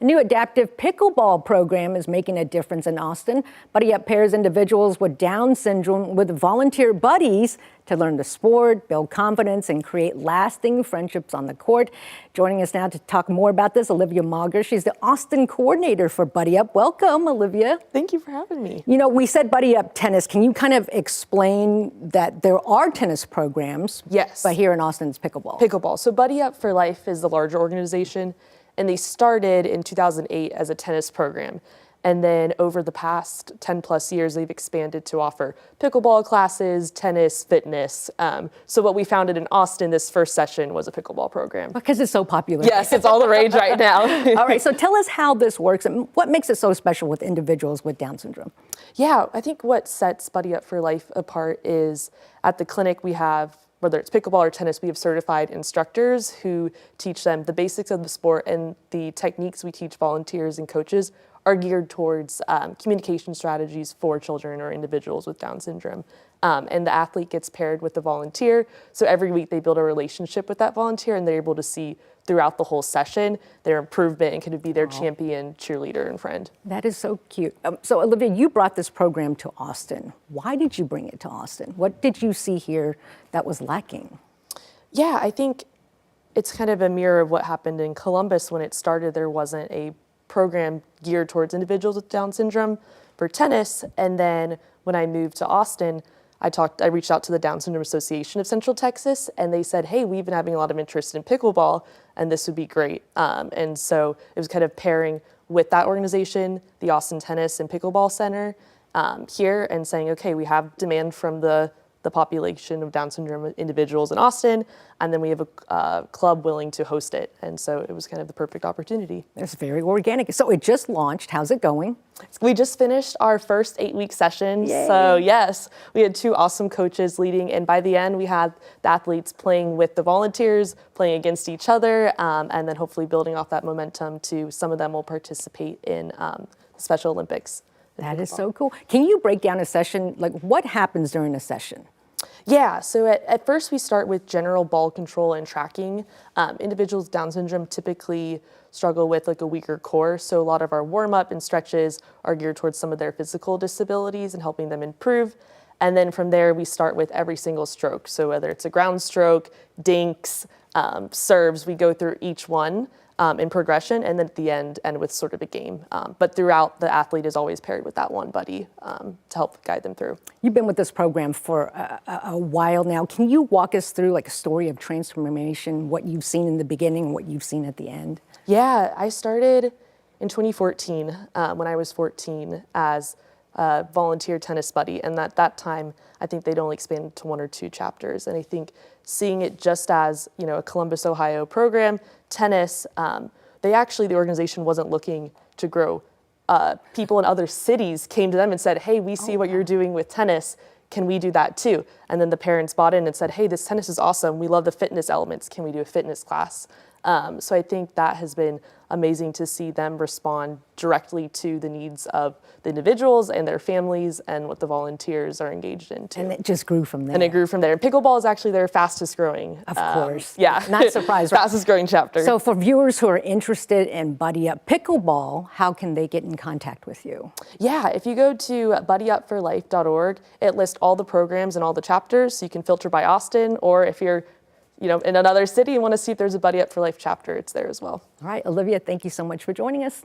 A new adaptive pickleball program is making a difference in Austin. Buddy Up pairs individuals with Down syndrome with volunteer buddies to learn the sport, build confidence, and create lasting friendships on the court. Joining us now to talk more about this, Olivia Mauger. She's the Austin coordinator for Buddy Up. Welcome, Olivia. Thank you for having me. You know, we said Buddy Up tennis. Can you kind of explain that there are tennis programs? Yes. But here in Austin, it's pickleball. Pickleball. So Buddy Up for Life is the larger organization, and they started in 2008 as a tennis program. And then over the past 10 plus years, they've expanded to offer pickleball classes, tennis, fitness. So what we founded in Austin, this first session was a pickleball program. Because it's so popular. Yes, it's all the rage right now. All right, so tell us how this works and what makes it so special with individuals with Down syndrome. Yeah, I think what sets Buddy Up for Life apart is at the clinic we have, whether it's pickleball or tennis, we have certified instructors who teach them the basics of the sport, and the techniques we teach volunteers and coaches are geared towards communication strategies for children or individuals with Down syndrome. And the athlete gets paired with the volunteer. So every week they build a relationship with that volunteer, and they're able to see throughout the whole session their improvement and can be their champion, cheerleader, and friend. That is so cute. So Olivia, you brought this program to Austin. Why did you bring it to Austin? What did you see here that was lacking? Yeah, I think it's kind of a mirror of what happened in Columbus when it started. There wasn't a program geared towards individuals with Down syndrome for tennis. And then when I moved to Austin, I reached out to the Down Syndrome Association of Central Texas, and they said, hey, we've been having a lot of interest in pickleball, and this would be great. And so it was kind of pairing with that organization, the Austin Tennis and Pickleball Center here, and saying, okay, we have demand from the population of Down syndrome individuals in Austin, and then we have a club willing to host it. And so it was kind of the perfect opportunity. It's very organic. So it just launched. How's it going? We just finished our first 8-week session. Yay. So yes, we had 2 awesome coaches leading, and by the end we had the athletes playing with the volunteers, playing against each other, and then hopefully building off that momentum to some of them will participate in the Special Olympics. That is so cool. Can you break down a session? Like, what happens during a session? Yeah, so at first we start with general ball control and tracking. Individuals with Down syndrome typically struggle with like a weaker core, so a lot of our warm-up and stretches are geared towards some of their physical disabilities and helping them improve. And then from there we start with every single stroke. So whether it's a ground stroke, dinks, serves, we go through each one in progression, and then at the end with sort of a game. But throughout, the athlete is always paired with that one buddy to help guide them through. You've been with this program for a while now. Can you walk us through like a story of transformation, what you've seen in the beginning, what you've seen at the end? Yeah, I started in 2014 when I was 14 as a volunteer tennis buddy, and at that time I think they'd only expanded to 1 or 2 chapters, and I think seeing it just as, you know, a Columbus, Ohio program, tennis, the organization wasn't looking to grow. People in other cities came to them and said, hey, we see what you're doing with tennis, can we do that too? And then the parents bought in and said, hey, this tennis is awesome, we love the fitness elements, can we do a fitness class? So I think that has been amazing to see them respond directly to the needs of the individuals and their families and what the volunteers are engaged in too. And it just grew from there. And it grew from there. And pickleball is actually their fastest growing. Of course. Yeah. Not surprised. Right? Fastest growing chapter. So for viewers who are interested in Buddy Up Pickleball, how can they get in contact with you? Yeah, if you go to buddyupforlife.org, it lists all the programs and all the chapters. So you can filter by Austin, or if you're in another city and want to see if there's a Buddy Up for Life chapter, it's there as well. All right, Olivia, thank you so much for joining us.